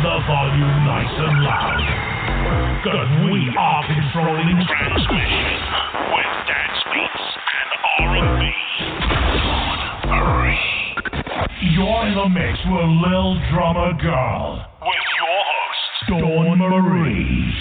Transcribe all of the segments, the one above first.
the volume nice and loud. Cause we are controlling transmission with dance beats and R&B. You're in the mix with Lil Drummer Girl with your host, Dawn Marie.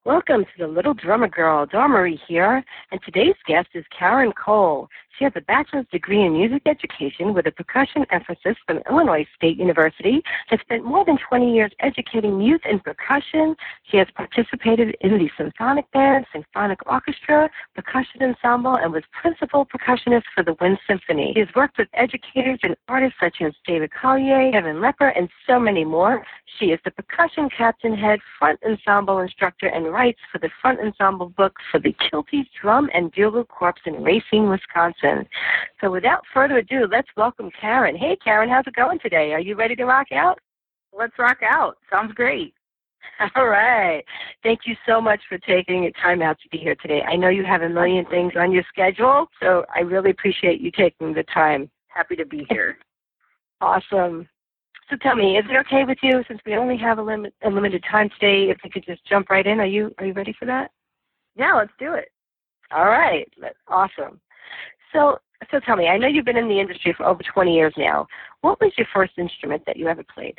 Welcome to the Little Drummer Girl, Dawn Marie here, and today's guest is Karen Cole. She has a bachelor's degree in music education with a percussion emphasis from Illinois State University, has spent more than 20 years educating youth in percussion. She has participated in the symphonic band, symphonic orchestra, percussion ensemble, and was principal percussionist for the Wind Symphony. She has worked with educators and artists such as David Collier, Kevin Lepper, and so many more. She is the percussion captain head, front ensemble instructor, and writes for the front ensemble book for the Kilties Drum and Bugle Corps in Racine, Wisconsin. So without further ado, let's welcome Karen. Hey, Karen, how's it going today? Are you ready to rock out? Let's rock out. Sounds great. All right. Thank you so much for taking time out to be here today. I know you have a million things on your schedule, so I really appreciate you taking the time. Happy to be here. Awesome. So tell me, is it okay with you, since we only have a limited time today, if we could just jump right in? Are you ready for that? Yeah, let's do it. All right. Awesome. So tell me, I know you've been in the industry for over 20 years now. What was your first instrument that you ever played?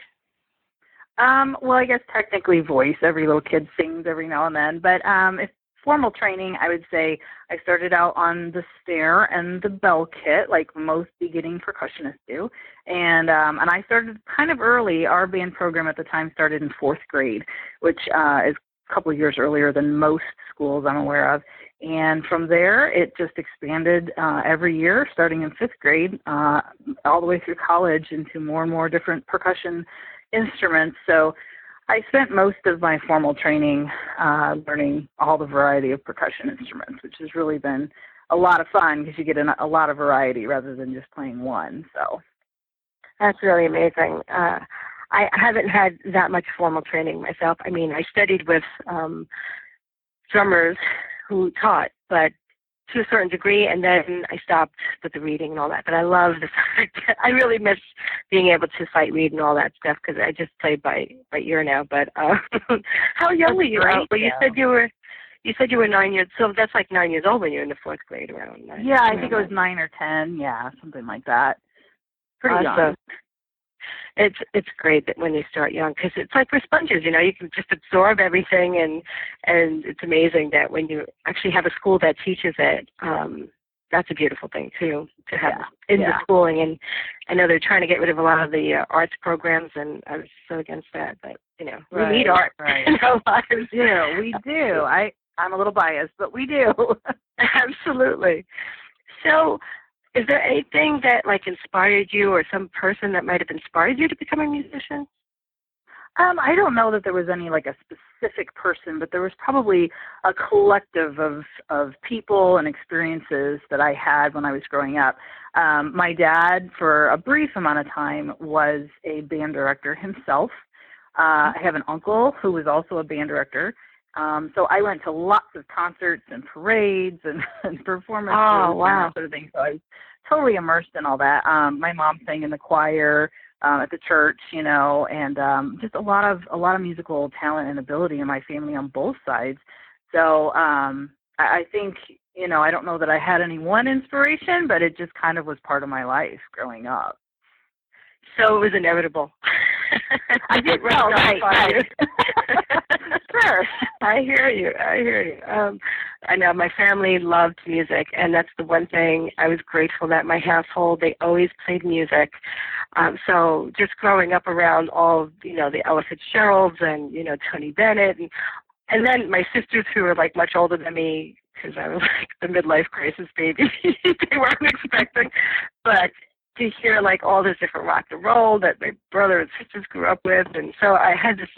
Well, I guess technically voice. Every little kid sings every now and then. But if formal training, I would say I started out on the snare and the bell kit, like most beginning percussionists do. And I started kind of early. Our band program at the time started in 4th grade, which is a couple of years earlier than most schools I'm aware of. And from there, it just expanded every year, starting in 5th grade, all the way through college into more and more different percussion instruments. So I spent most of my formal training learning all the variety of percussion instruments, which has really been a lot of fun because you get a lot of variety rather than just playing one. So that's really amazing. I haven't had that much formal training myself. I mean, I studied with drummers who taught, but to a certain degree, and then I stopped with the reading and all that. But I love the fact that I really miss being able to sight read and all that stuff because I just play by ear now. But how young were you? Well, you said you were 9 years. So that's like 9 years old when you're in the 4th grade, around. Yeah, I think it was 9 or 10. Yeah, something like that. Pretty young. It's great that when they start young, because it's like we're sponges, you can just absorb everything, and it's amazing that when you actually have a school that teaches it, that's a beautiful thing too, to have in the schooling. And I know they're trying to get rid of a lot of the arts programs, and I was so against that, but we need art in our lives. Yeah, we do. I'm a little biased, but we do. Absolutely. So, is there anything that inspired you, or some person that might have inspired you to become a musician? I don't know that there was any a specific person, but there was probably a collective of people and experiences that I had when I was growing up. My dad, for a brief amount of time, was a band director himself. I have an uncle who was also a band director. So I went to lots of concerts and parades and performances and that sort of thing. So I was totally immersed in all that. My mom sang in the choir at the church, and just a lot of musical talent and ability in my family on both sides. So I think, I don't know that I had any one inspiration, but it just kind of was part of my life growing up. So it was inevitable. I did well, right. Sure. I hear you. I know my family loved music, and that's the one thing I was grateful that my household, they always played music. So just growing up around all, the Ella Fitzgeralds and, Tony Bennett, and then my sisters who were much older than me, because I was the midlife crisis baby, they weren't expecting, but to hear all this different rock and roll that my brother and sisters grew up with, and so I had this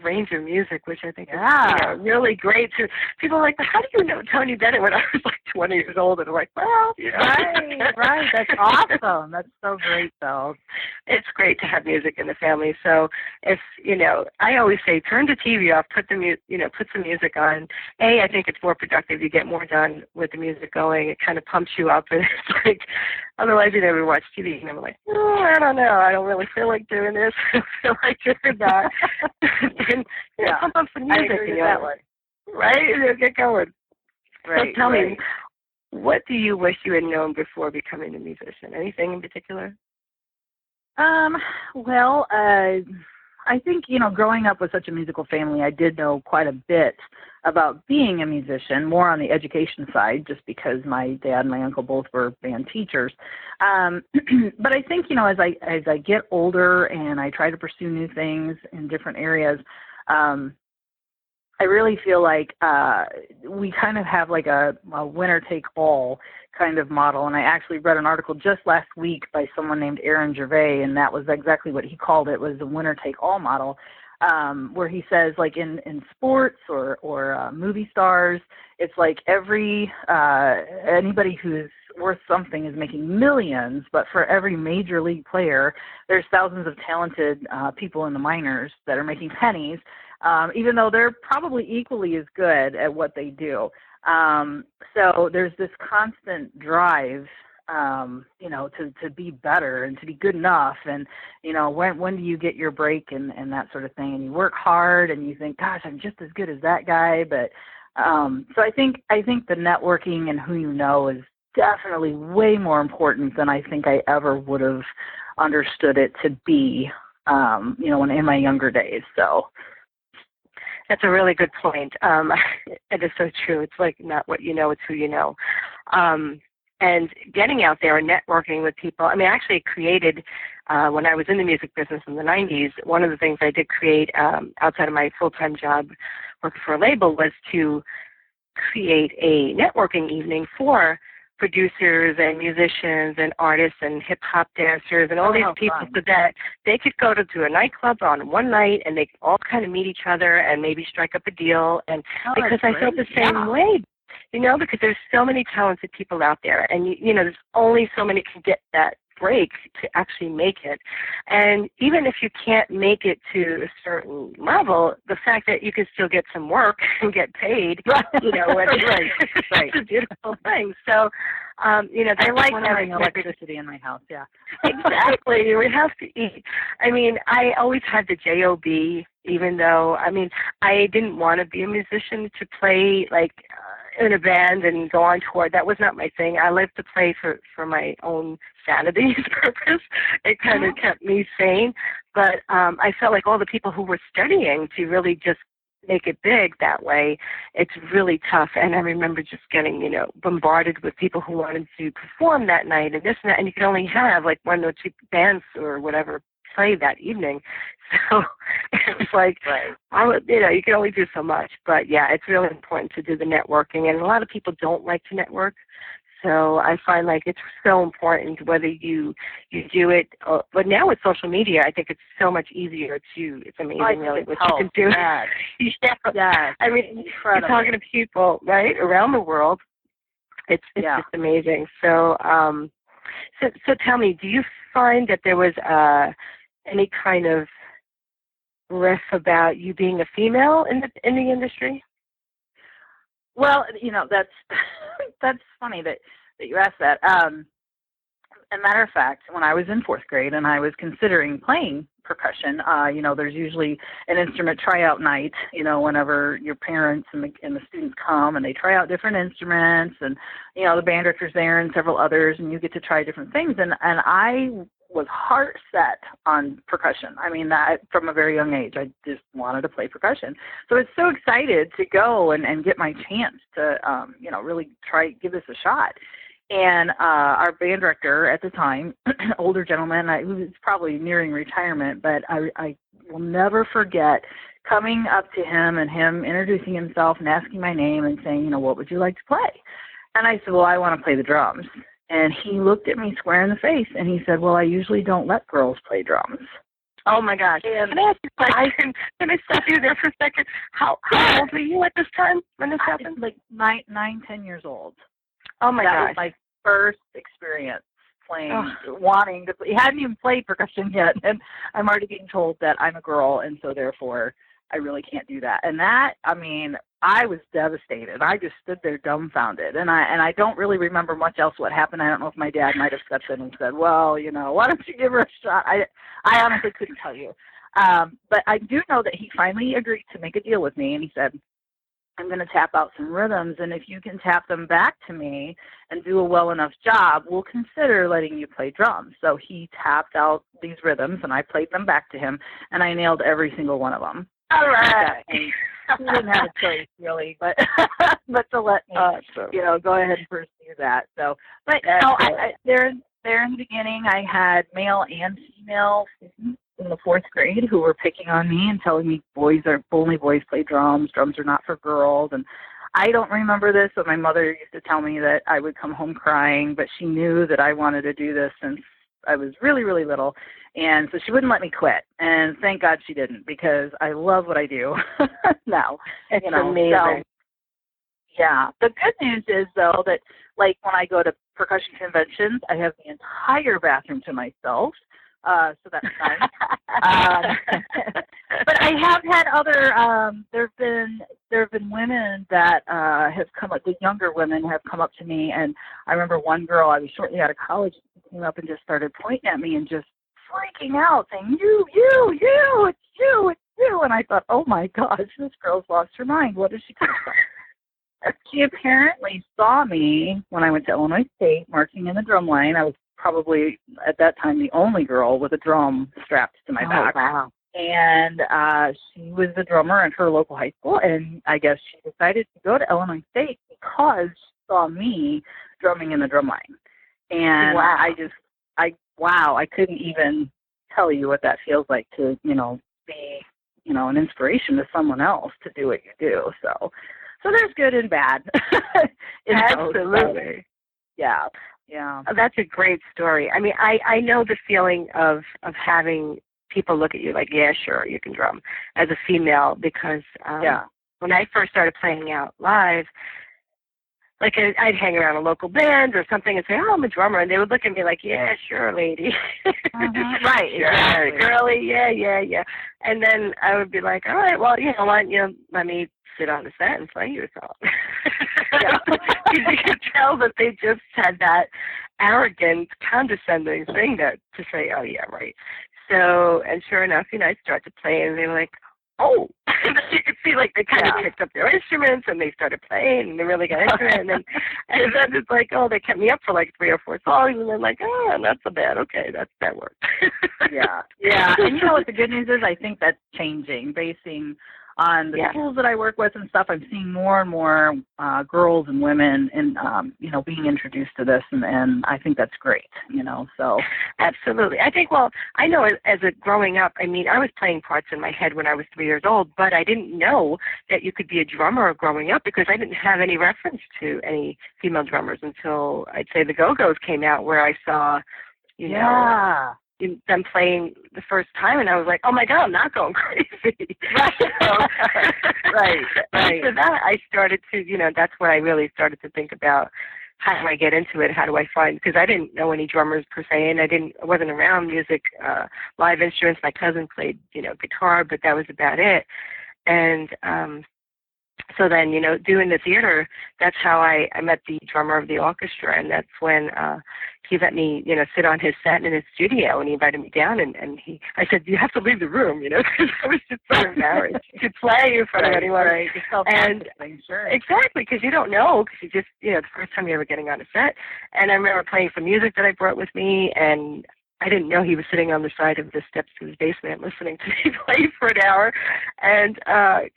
range of music, which I think is really great. To people are how do you know Tony Bennett when I was 20 years old? And I'm well, right, that's awesome. That's so great, though. It's great to have music in the family. So if I always say turn the TV off, put some music on. I think it's more productive. You get more done with the music going. It kind of pumps you up, and it's Otherwise, you never watch TV, and I'm like, I don't know. I don't really feel like doing this. I don't feel like doing that. And pump up some music. I agree with that one. Right? Get going. Right. So tell me, what do you wish you had known before becoming a musician? Anything in particular? Well, I think, growing up with such a musical family, I did know quite a bit about being a musician, more on the education side, just because my dad and my uncle both were band teachers. But I think, as I get older and I try to pursue new things in different areas, I really feel like we kind of have like a winner-take-all kind of model. And I actually read an article just last week by someone named Aaron Gervais, and that was exactly what he called it, was the winner-take-all model, where he says, like in sports or movie stars, it's like anybody who's worth something is making millions, but for every major league player, there's thousands of talented people in the minors that are making pennies, even though they're probably equally as good at what they do. So there's this constant drive, to be better and to be good enough. And, when do you get your break and that sort of thing? And you work hard and you think, gosh, I'm just as good as that guy. But so I think the networking and who you know is definitely way more important than I think I ever would have understood it to be, in my younger days. So. That's a really good point. It is so true. It's like not what you know, it's who you know. And getting out there and networking with people. I actually created, when I was in the music business in the 90s, one of the things I did create outside of my full-time job working for a label was to create a networking evening for producers and musicians and artists and hip-hop dancers and all these people so that they could go to a nightclub on one night and they could all kind of meet each other and maybe strike up a deal. And because I felt the same way, because there's so many talented people out there and, there's only so many can get that break to actually make it. And even if you can't make it to a certain level, the fact that you can still get some work and get paid, right. It's a beautiful thing. So, I like having electricity in my house, yeah. Exactly. We have to eat. I always had the job, even though, I didn't want to be a musician to play, in a band and go on tour. That was not my thing. I lived to play for my own sanity's purpose. It kind of kept me sane. But I felt like all the people who were studying to really just make it big that way, it's really tough. And I remember just getting, bombarded with people who wanted to perform that night and this and that, and you could only have one or two bands or whatever play that evening. So it was like, you can only do so much. But yeah, it's really important to do the networking. And a lot of people don't like to network. So I find it's so important whether you do it. But now with social media, I think it's so much easier to, it's amazing really what you can do. Yeah. You're talking to people, right, around the world. It's just amazing. So, so tell me, do you find that there was any kind of riff about you being a female in the industry? Well, that's funny that you asked that. As a matter of fact, when I was in fourth grade and I was considering playing percussion, there's usually an instrument tryout night, whenever your parents and the students come and they try out different instruments and, the band director's there and several others and you get to try different things. And I was heart set on percussion. That from a very young age, I just wanted to play percussion. So I was so excited to go and get my chance to, really give this a shot. And our band director at the time, older gentleman, who was probably nearing retirement, but I will never forget coming up to him and him introducing himself and asking my name and saying, what would you like to play? And I said, well, I want to play the drums. And he looked at me square in the face, and he said, well, I usually don't let girls play drums. Oh, my gosh. And can I ask you a question? Can I stop you there for a second? How old were you at this time when this happened? 9, 10 years old. Oh, my gosh. That was my first experience playing, wanting to play. I hadn't even played percussion yet, and I'm already being told that I'm a girl, and so therefore I really can't do that. And that, I mean, I was devastated. I just stood there dumbfounded. And I don't really remember much else what happened. I don't know if my dad might have stepped in and said, well, you know, why don't you give her a shot? I honestly couldn't tell you. But I do know that he finally agreed to make a deal with me, and he said, I'm going to tap out some rhythms, and if you can tap them back to me and do a well enough job, we'll consider letting you play drums. So he tapped out these rhythms, and I played them back to him, and I nailed every single one of them. All right. He didn't have a choice, really, but to let me, you know, go ahead and pursue that. So, but no, there in the beginning, I had male and female students in the 4th grade who were picking on me and telling me only boys play drums. Drums are not for girls. And I don't remember this, but my mother used to tell me that I would come home crying, but she knew that I wanted to do this since I was really, really little. And so she wouldn't let me quit. And thank God she didn't, because I love what I do now. It's amazing. So, yeah. The good news is, though, that like when I go to percussion conventions, I have the entire bathroom to myself. So that's nice. But I have had other. There have been women that have come up. The younger women have come up to me, and I remember one girl. I was shortly out of college. She came up and just started pointing at me and just freaking out, saying, "You, it's you, it's you!" And I thought, "Oh my gosh, this girl's lost her mind. What is she talking about?" She apparently saw me when I went to Illinois State marching in the drum line. I was probably at that time the only girl with a drum strapped to my back. Wow. And she was the drummer at her local high school, and I guess she decided to go to Illinois State because she saw me drumming in the drum line. And wow. I couldn't even tell you what that feels like to, you know, be, you know, an inspiration to someone else to do what you do. So there's good and bad. Absolutely. Yeah. Yeah. That's a great story. I mean, I know the feeling of having people look at you like, yeah, sure, you can drum as a female, because when I first started playing out live, like I'd hang around a local band or something and say, oh, I'm a drummer. And they would look at me like, yeah, sure, lady. Right. Sure, Exactly. girly, yeah. And then I would be like, all right, well, you know what, let me sit on the set and play you a song. You could tell that they just had that arrogant, condescending thing to say, oh, yeah, right. So, and sure enough, you know, I start to play, and they're like, oh. You could see, like, they kind of picked up their instruments, and they started playing, and they really got into it. And then it's like, oh, they kept me up for, like, 3 or 4 songs, and they're like, oh, not so bad. Okay, that worked. Yeah. And you know what the good news is? I think that's changing, basing on the schools that I work with and stuff. I'm seeing more and more girls and women and, you know, being introduced to this, and I think that's great, you know, so. Absolutely. I think, well, I know as a growing up, I mean, I was playing parts in my head when I was 3 years old, but I didn't know that you could be a drummer growing up because I didn't have any reference to any female drummers until, I'd say, the Go-Go's came out, where I saw, you know, them playing the first time, and I was like, oh my God, I'm not going crazy. Right. After that, I started to, you know, that's when I really started to think about how do I get into it, how do I find, because I didn't know any drummers per se, and I wasn't around music, live instruments. My cousin played, you know, guitar, but that was about it. And so then, you know, doing the theater, that's how I met the drummer of the orchestra, and that's when he let me, you know, sit on his set in his studio, and he invited me down, and I said, you have to leave the room, you know, because I was just so embarrassed to play in front of anyone. Right. And sure. Exactly, because you don't know, because you just, you know, the first time you're ever getting on a set. And I remember playing some music that I brought with me, and I didn't know he was sitting on the side of the steps to his basement listening to me play for an hour, and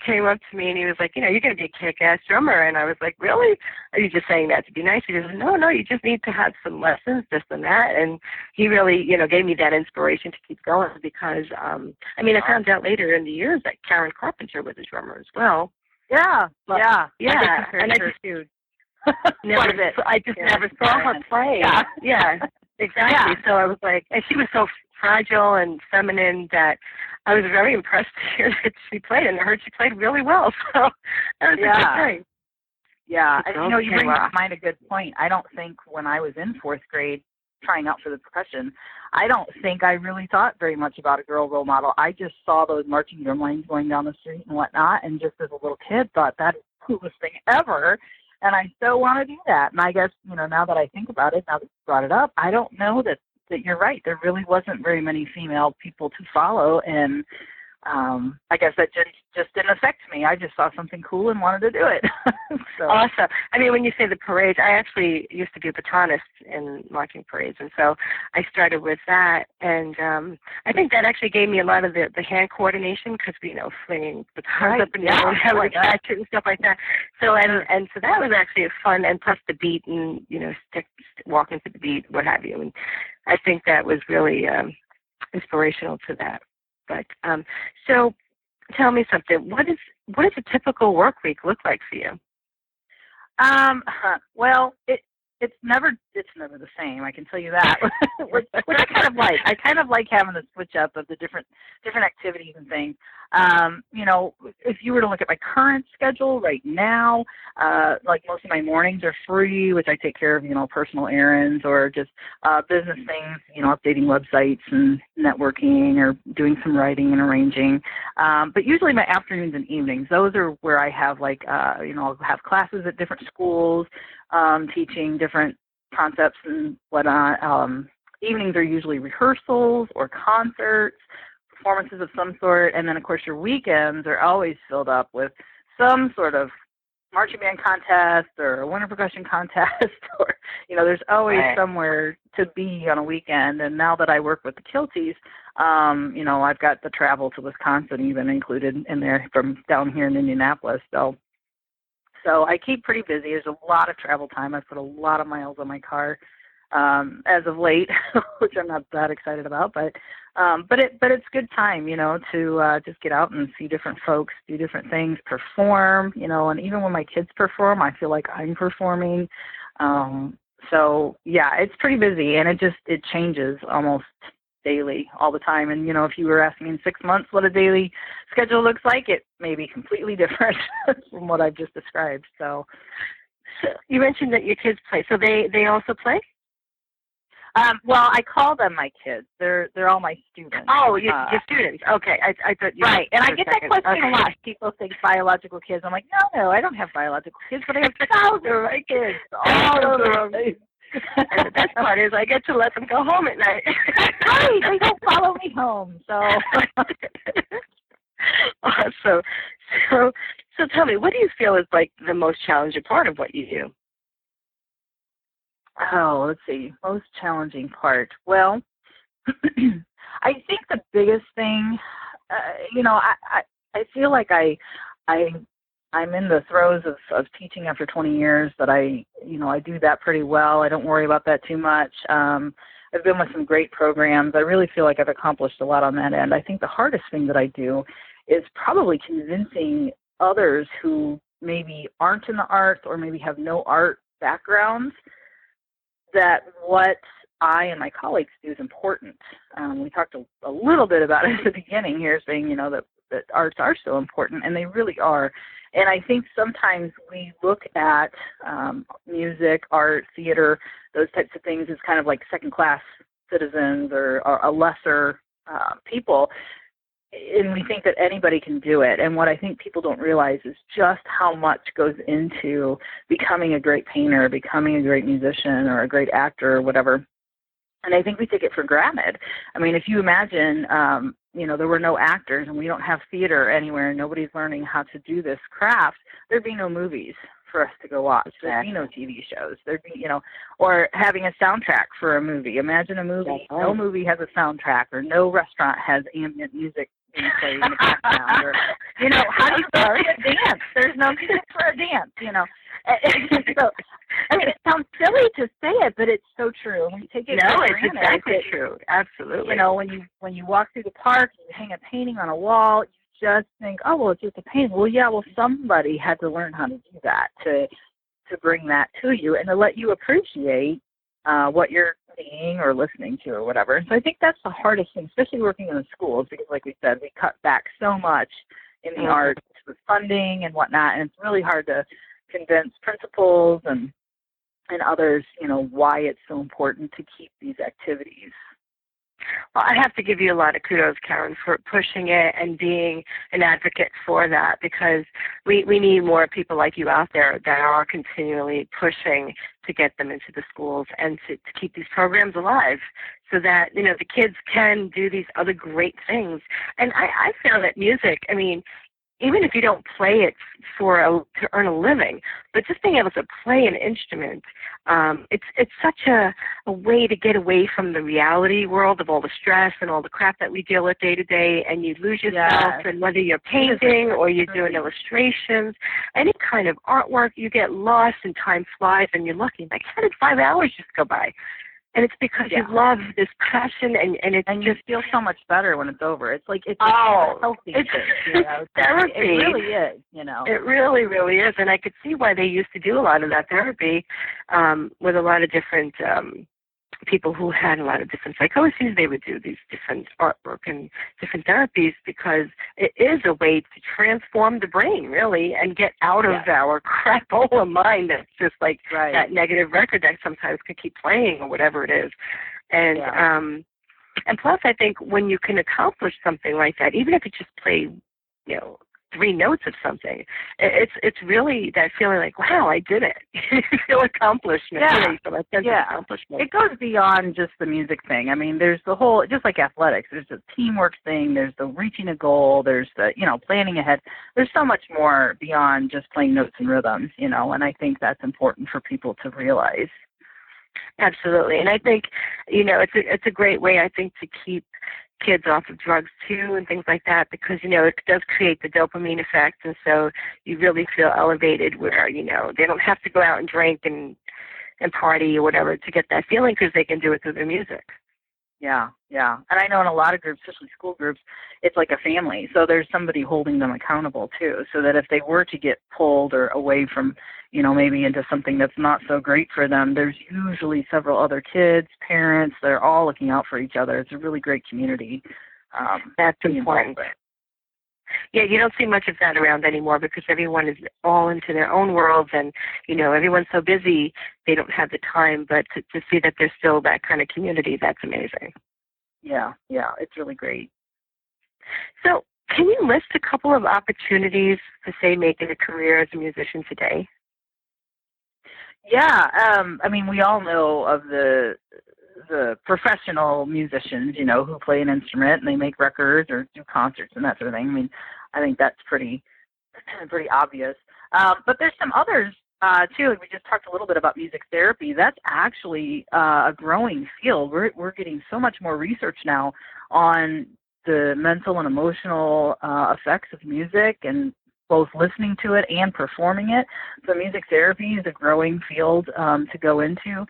came up to me, and he was like, you know, you're going to be a kick-ass drummer. And I was like, really? Are you just saying that to be nice? He goes, no, you just need to have some lessons, this and that. And he really, you know, gave me that inspiration to keep going, because, I mean, I found out later in the years that Karen Carpenter was a drummer as well. Yeah. And I just never saw her play. Yeah. Exactly. Yeah. So I was like, and she was so fragile and feminine that I was very impressed to hear that she played, and I heard she played really well. So that was a good thing. Yeah, and you know, you bring to mind a good point. I don't think when I was in 4th grade trying out for the percussion, I don't think I really thought very much about a girl role model. I just saw those marching drum lines going down the street and whatnot, and just as a little kid thought that is the coolest thing ever, and I still want to do that. And I guess, now that I think about it, now that you brought it up, I don't know that you're right. There really wasn't very many female people to follow, and I guess that just didn't affect me. I just saw something cool and wanted to do it. So. Awesome. I mean, when you say the parades, I actually used to be a batonist in marching parades, and so I started with that. And I think that actually gave me a lot of the hand coordination because, flinging batons up and down and having to catch it and stuff like that. So and so that was actually fun, and plus the beat and walking to the beat, what have you. And I think that was really inspirational to that. But so tell me something. What does a typical work week look like for you? Well, it's never the same. I can tell you that. which I kind of like. I kind of like having the switch up of the different activities and things. If you were to look at my current schedule right now, like most of my mornings are free, which I take care of, personal errands or just business things, updating websites and networking or doing some writing and arranging. But usually my afternoons and evenings, those are where I have I'll have classes at different schools, teaching different concepts and whatnot. Evenings are usually rehearsals or concerts, performances of some sort, and then of course your weekends are always filled up with some sort of marching band contest or a winter percussion contest, or there's always somewhere to be on a weekend. And now that I work with the Kilties, I've got the travel to Wisconsin even included in there from down here in Indianapolis. So I keep pretty busy. There's a lot of travel time. I've put a lot of miles on my car as of late, which I'm not that excited about, but it's good time, to just get out and see different folks, do different things, perform, and even when my kids perform, I feel like I'm performing. So yeah, it's pretty busy, and it changes almost daily all the time. And if you were asking me in 6 months what a daily schedule looks like, it may be completely different from what I've just described. So you mentioned that your kids play, so they also play? Well, I call them my kids. They're all my students. Oh, your students. Okay, I thought you right. And I get that question a lot. People think biological kids. I'm like, no, I don't have biological kids, but I have thousands of my kids. All of them. And the best part is I get to let them go home at night. Right, they don't follow me home. So awesome. So tell me, what do you feel is like the most challenging part of what you do? Oh, let's see. Most challenging part. Well, I think the biggest thing, I feel like I'm in the throes of teaching after 20 years, that I do that pretty well. I don't worry about that too much. I've been with some great programs. I really feel like I've accomplished a lot on that end. I think the hardest thing that I do is probably convincing others who maybe aren't in the arts or maybe have no art backgrounds that what I and my colleagues do is important. We talked a little bit about it at the beginning here, saying, that arts are so important, and they really are. And I think sometimes we look at music, art, theater, those types of things as kind of like second-class citizens or a lesser people, and we think that anybody can do it. And what I think people don't realize is just how much goes into becoming a great painter, becoming a great musician, or a great actor, or whatever. And I think we take it for granted. I mean, if you imagine, there were no actors and we don't have theater anywhere and nobody's learning how to do this craft, there'd be no movies for us to go watch. There'd be no TV shows. There'd be, or having a soundtrack for a movie. Imagine a movie. No movie has a soundtrack, or no restaurant has ambient music being played in the background. Or, how do you start a dance? There's no music for a dance, So, I mean, it sounds silly to say it, but it's so true. When you take it for granted, it's exactly true. Absolutely. When you walk through the park, you hang a painting on a wall, you just think, oh, well, it's just a painting. Well, yeah, somebody had to learn how to do that to bring that to you and to let you appreciate what you're seeing or listening to or whatever. And so I think that's the hardest thing, especially working in the schools, because like we said, we cut back so much in the arts with funding and whatnot, and it's really hard to convince principals and and others, why it's so important to keep these activities. Well, I have to give you a lot of kudos, Karen, for pushing it and being an advocate for that, because we need more people like you out there that are continually pushing to get them into the schools and to keep these programs alive so that, the kids can do these other great things. And I feel that music, even if you don't play it to earn a living, but just being able to play an instrument, it's such a way to get away from the reality world of all the stress and all the crap that we deal with day to day, and you lose yourself. And whether you're painting or you're doing illustrations, any kind of artwork, you get lost and time flies, and you're lucky. Like, how did 5 hours just go by? And it's because you love this passion, and you just feel so much better when it's over. It's like it's healthy. It's therapy. It really is. It really, really is. And I could see why they used to do a lot of that therapy with a lot of different people who had a lot of different psychoses. They would do these different artwork and different therapies because it is a way to transform the brain, really, and get out of our crapola mind that's just like that negative record that sometimes can keep playing or whatever it is. And and plus, I think when you can accomplish something like that, even if you just play, 3 notes of something, it's really that feeling like, wow, I did it. You feel accomplishment. Yeah. You feel that sense of accomplishment. It goes beyond just the music thing. There's the whole, just like athletics, there's the teamwork thing, there's the reaching a goal, there's the, planning ahead. There's so much more beyond just playing notes and rhythms, and I think that's important for people to realize. Absolutely. And I think, it's a great way, I think, to keep kids off of drugs too and things like that, because it does create the dopamine effect, and so you really feel elevated where they don't have to go out and drink and party or whatever to get that feeling, because they can do it through their music. Yeah. And I know in a lot of groups, especially school groups, it's like a family. So there's somebody holding them accountable too, so that if they were to get pulled or away from, maybe into something that's not so great for them, there's usually several other kids, parents, they're all looking out for each other. It's a really great community. That's important. Yeah, you don't see much of that around anymore because everyone is all into their own worlds, and, everyone's so busy they don't have the time, but to see that there's still that kind of community, that's amazing. Yeah, it's really great. So can you list a couple of opportunities to, say, making a career as a musician today? Yeah, we all know of the professional musicians, who play an instrument and they make records or do concerts and that sort of thing. I think that's pretty obvious. But there's some others too. Like we just talked a little bit about music therapy. That's actually a growing field. We're getting so much more research now on the mental and emotional effects of music, and both listening to it and performing it. So music therapy is a growing field to go into.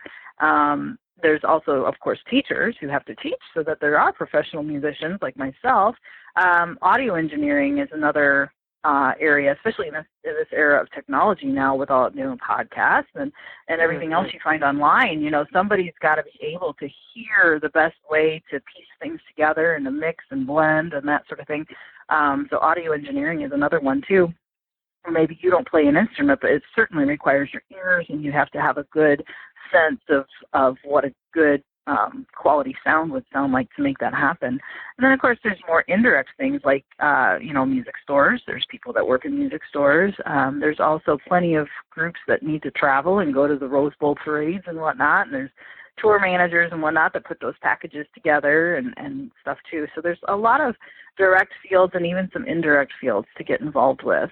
There's also, of course, teachers who have to teach so that there are professional musicians like myself. Audio engineering is another area, especially in this era of technology now with all podcasts and everything else you find online. Somebody's got to be able to hear the best way to piece things together and to mix and blend and that sort of thing. So audio engineering is another one too. Or maybe you don't play an instrument, but it certainly requires your ears, and you have to have a good sense of what a good quality sound would sound like to make that happen. And then, of course, there's more indirect things like, music stores. There's people that work in music stores. There's also plenty of groups that need to travel and go to the Rose Bowl parades and whatnot. And there's tour managers and whatnot that put those packages together and stuff too. So there's a lot of direct fields and even some indirect fields to get involved with.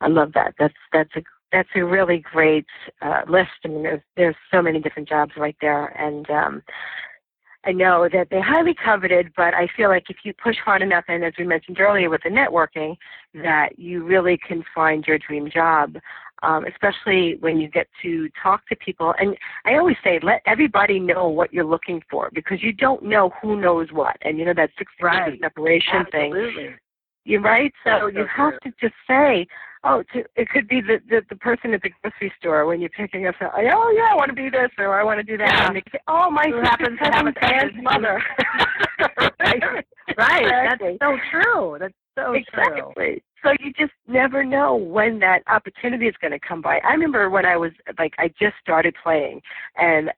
I love that. That's a really great list. There's so many different jobs right there, and I know that they're highly coveted, but I feel like if you push hard enough, and as we mentioned earlier with the networking, that you really can find your dream job, especially when you get to talk to people. And I always say, let everybody know what you're looking for, because you don't know who knows what. And that 60% separation thing. You're right. So you have to just say, it could be the person at the grocery store when you're picking up, I want to be this, or I want to do that. Yeah. And they say, my sister happens to have a Dan's mother. Right. Exactly. That's so true. That's so true. So you just never know when that opportunity is going to come by. I remember when I was, like, I just started playing, and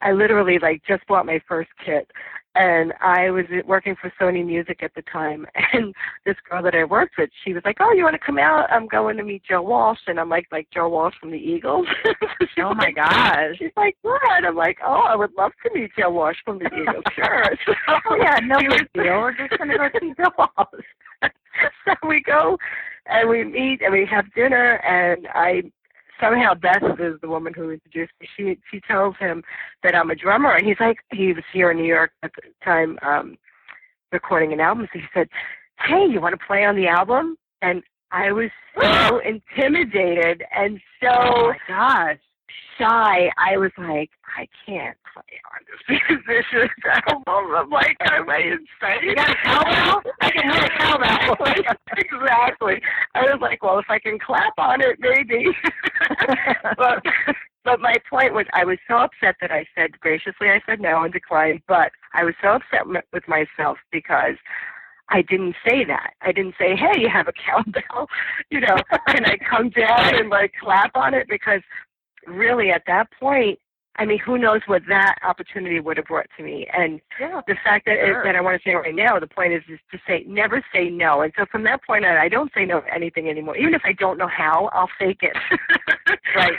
I literally, like, just bought my first kit. And I was working for Sony Music at the time, and this girl that I worked with, she was like, "Oh, you want to come out? I'm going to meet Joe Walsh." And I'm like Joe Walsh from the Eagles. Oh, my gosh. She's like, "What?" I'm like, "Oh, I would love to meet Joe Walsh from the Eagles." Sure. So, yeah, no big deal. We're just going to go see Joe Walsh. So we go, and we meet, and we have dinner, and somehow Beth is the woman who introduced me. She tells him that I'm a drummer, and he's like, he was here in New York at the time recording an album. So he said, "Hey, you want to play on the album?" And I was so intimidated and so oh my gosh, shy. I was like, I can't play on this musician's album. I'm like, am I insane? You got a cowbell? I can hear a cowbell. Exactly. I was like, well, if I can clap on it, maybe. But my point was, I was so upset that I said, graciously, I said no and declined, but I was so upset with myself because I didn't say that. I didn't say, "Hey, you have a cowbell, can I come down and, like, clap on it?" Because really at that point, I mean, who knows what that opportunity would have brought to me. And the fact that, that I want to say right now, the point is to say, never say no. And so from that point on, I don't say no to anything anymore. Even if I don't know how, I'll fake it. Right.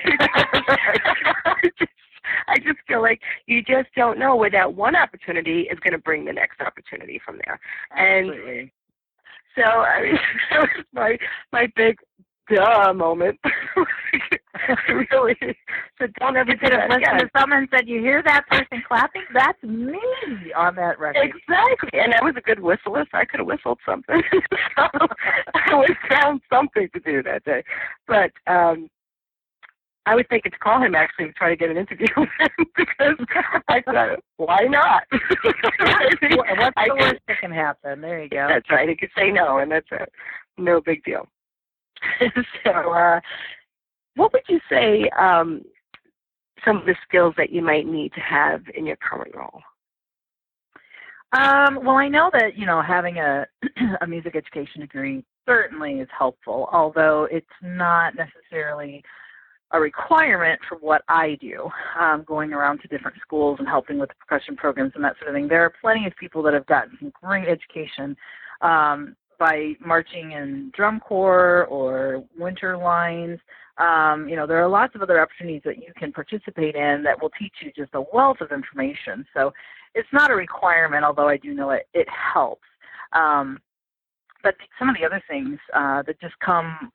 I just feel like you just don't know where that one opportunity is going to bring the next opportunity from there. Absolutely. And so, I mean, that was my big duh moment. Really. So don't ever do that again. If someone said, "You hear that person clapping? That's me on that record." Exactly. And I was a good whistler, so I could have whistled something. So I would found something to do that day. But I was thinking to call him, actually, to try to get an interview with him, because I thought, why not? What's the worst that can happen? There you go. That's right. He could say no, and that's it. No big deal. So what would you say some of the skills that you might need to have in your current role? Well, I know that, having a music education degree certainly is helpful, although it's not necessarily a requirement for what I do, going around to different schools and helping with the percussion programs and that sort of thing. There are plenty of people that have gotten some great education by marching in drum corps or winter lines. There are lots of other opportunities that you can participate in that will teach you just a wealth of information. So it's not a requirement, although I do know it helps. But some of the other things that just come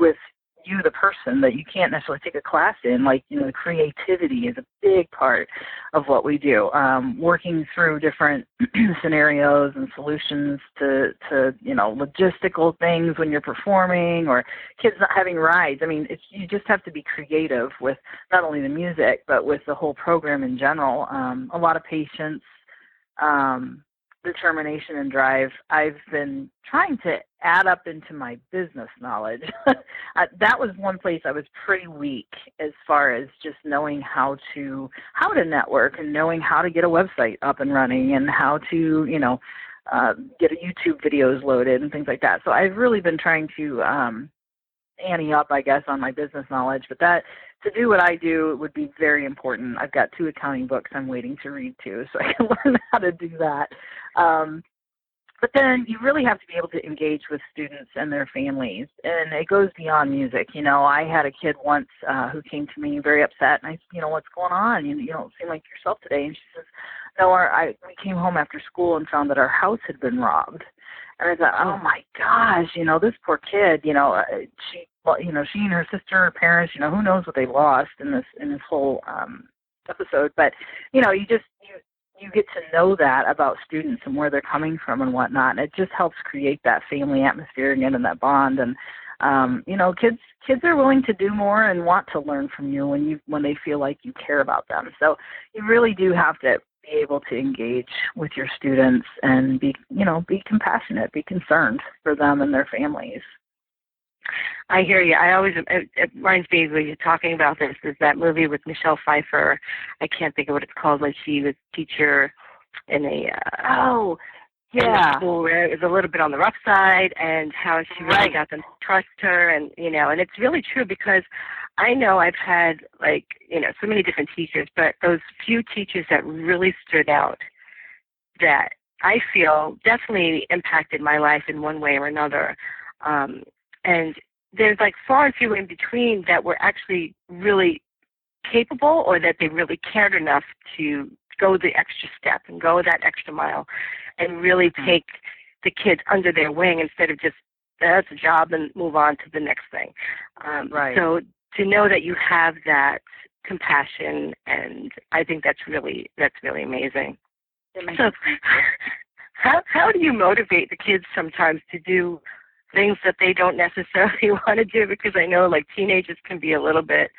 with you, the person, that you can't necessarily take a class in, like, creativity is a big part of what we do. Working through different scenarios and solutions to logistical things when you're performing, or kids not having rides. I mean, you just have to be creative with not only the music, but with the whole program in general. A lot of patience, determination, and drive. I've been trying to add up into my business knowledge. That was one place I was pretty weak, as far as just knowing how to network and knowing how to get a website up and running and how to, get a YouTube videos loaded and things like that. So I've really been trying to ante up, I guess, on my business knowledge. But that, to do what I do, would be very important. I've got 2 accounting books I'm waiting to read too, so I can learn how to do that. But then you really have to be able to engage with students and their families, and it goes beyond music. I had a kid once who came to me very upset, and I said, "What's going on? You don't seem like yourself today." And she says, "No, we came home after school and found that our house had been robbed." And I thought, "Oh my gosh, this poor kid, she and her sister, her parents, who knows what they lost in this whole episode." But you get to know that about students and where they're coming from and whatnot, and it just helps create that family atmosphere again and that bond. And kids are willing to do more and want to learn from you when they feel like you care about them. So you really do have to be able to engage with your students and be compassionate, be concerned for them and their families. I hear you. It reminds me, when you're talking about this, is that movie with Michelle Pfeiffer. I can't think of what it's called, when she was a teacher in in the Yeah. school where it was a little bit on the rough side, and how she really Right. got them to trust her, and and it's really true because I know I've had so many different teachers, but those few teachers that really stood out that I feel definitely impacted my life in one way or another. And there's far and few in between that were actually really capable, or that they really cared enough to go the extra step and go that extra mile and really take the kids under their wing instead of just, that's a job and move on to the next thing. Right. So to know that you have that compassion, and I think that's really amazing. So how do you motivate the kids sometimes to do things that they don't necessarily want to do? Because I know teenagers can be a little bit,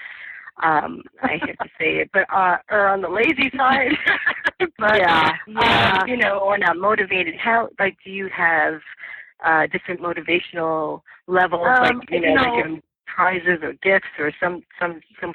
I hate to say it, but or on the lazy side. But or not motivated. How do you have different motivational levels? They give them prizes or gifts or some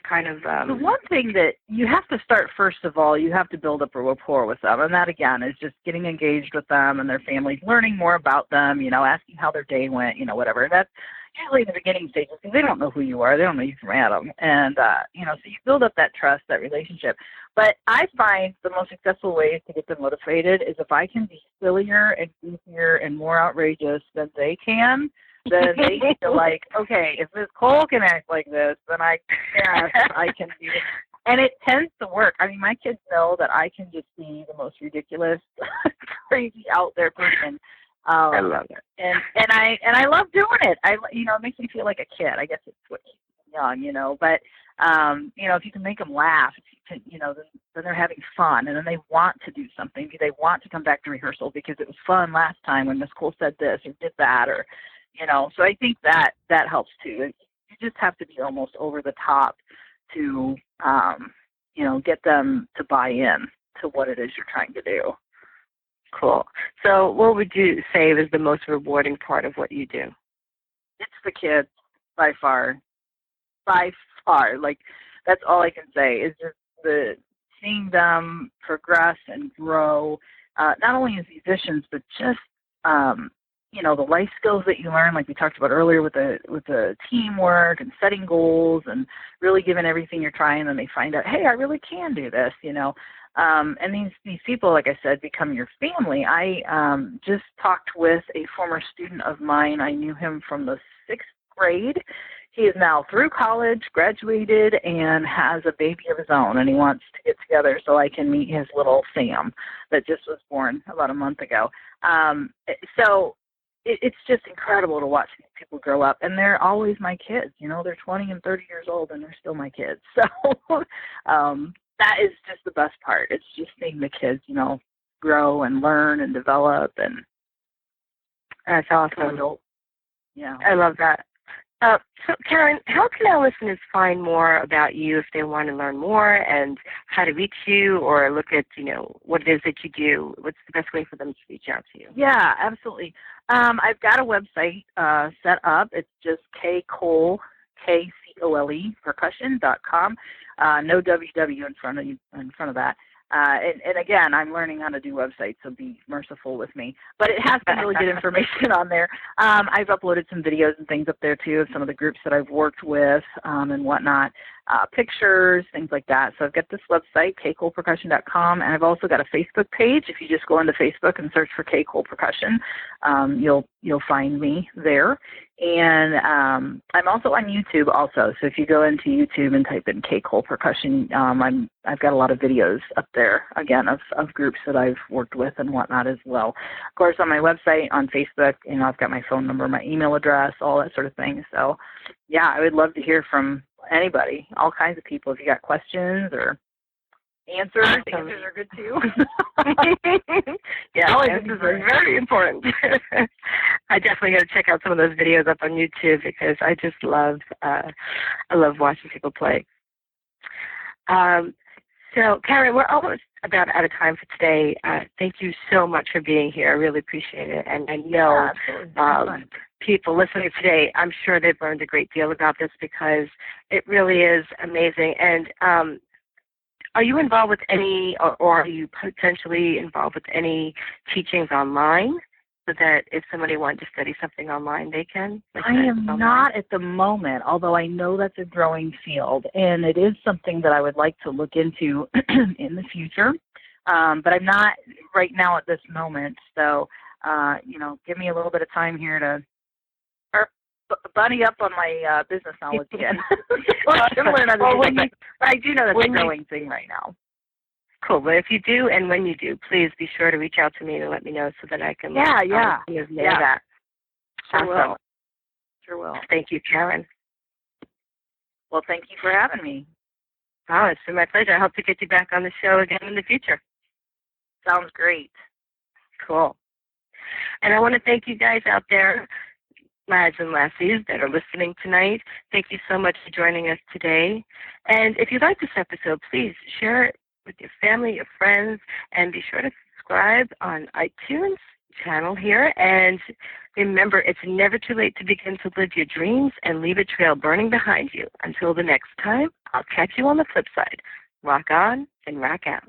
kind of. The one thing that you have to start, first of all, you have to build up a rapport with them, and that again is just getting engaged with them and their families, learning more about them. Asking how their day went. Whatever. That's usually the beginning stages because they don't know who you are. They don't know you from Adam, and so you build up that trust, that relationship. But I find the most successful ways to get them motivated is if I can be sillier and goofier and more outrageous than they can. Then they feel like, okay, if Miss Cole can act like this, then I guess I can do it. And it tends to work. I mean, my kids know that I can just be the most ridiculous, crazy, out there person. I love it. And I love doing it. It makes me feel like a kid. I guess it's what keeps me young, But if you can make them laugh, then they're having fun, and then they want to do something. They want to come back to rehearsal because it was fun last time when Miss Cole said this or did that, or so I think that helps too. You just have to be almost over the top to, get them to buy in to what it is you're trying to do. Cool. So what would you say is the most rewarding part of what you do? It's the kids, by far. By far. That's all I can say is just seeing them progress and grow, not only as musicians, but just, the life skills that you learn, like we talked about earlier with the teamwork and setting goals and really giving everything you're trying, and they find out, hey, I really can do this, and these people, like I said, become your family. I just talked with a former student of mine. I knew him from the 6th grade. He is now through college, graduated, and has a baby of his own, and he wants to get together so I can meet his little Sam that just was born about a month ago. So it's just incredible to watch these people grow up, and they're always my kids. They're 20 and 30 years old, and they're still my kids. So that is just the best part. It's just seeing the kids, grow and learn and develop, and that's awesome. Yeah, I love that. So, Karen, how can our listeners find more about you if they want to learn more and how to reach you or look at, what it is that you do? What's the best way for them to reach out to you? Yeah, absolutely. I've got a website set up. It's just KCole, KCOLE, percussion.com. No WW in front of that. And again, I'm learning how to do websites, so be merciful with me. But it has some really good information on there. I've uploaded some videos and things up there, too, of some of the groups that I've worked with and whatnot, pictures, things like that. So I've got this website, kcolepercussion.com, and I've also got a Facebook page. If you just go into Facebook and search for K. Cole Percussion, you'll find me there. And I'm also on YouTube also. So if you go into YouTube and type in K. Cole Percussion, I've got a lot of videos up there, again, of groups that I've worked with and whatnot as well. Of course, on my website, on Facebook, I've got my phone number, my email address, all that sort of thing. So, yeah, I would love to hear from anybody, all kinds of people. If you got questions or answers are good too. Yeah, answers are very important. I definitely got to check out some of those videos up on YouTube because I just love watching people play. So, Karen, we're almost about out of time for today. Thank you so much for being here. I really appreciate it. And I know people listening today, I'm sure they've learned a great deal about this because it really is amazing. And Are you involved with any, or are you potentially involved with any teachings online, so that if somebody wanted to study something online, they can? Like I am not at the moment, although I know that's a growing field, and it is something that I would like to look into in the future. But I'm not right now at this moment, so, give me a little bit of time here to bunny up on my business knowledge again. Well, I do know that's a growing thing right now. Cool. Well, if you do and when you do, please be sure to reach out to me and let me know so that I can know that. Sure will. Thank you, Karen. Well, thank you for having me. Oh, it's been my pleasure. I hope to get you back on the show again in the future. Sounds great. Cool. And I want to thank you guys out there, lads and lassies that are listening tonight. Thank you so much for joining us today. And if you like this episode, please share it with your family, your friends, and be sure to subscribe on iTunes channel here. And remember, it's never too late to begin to live your dreams and leave a trail burning behind you. Until the next time, I'll catch you on the flip side. Rock on and rock out.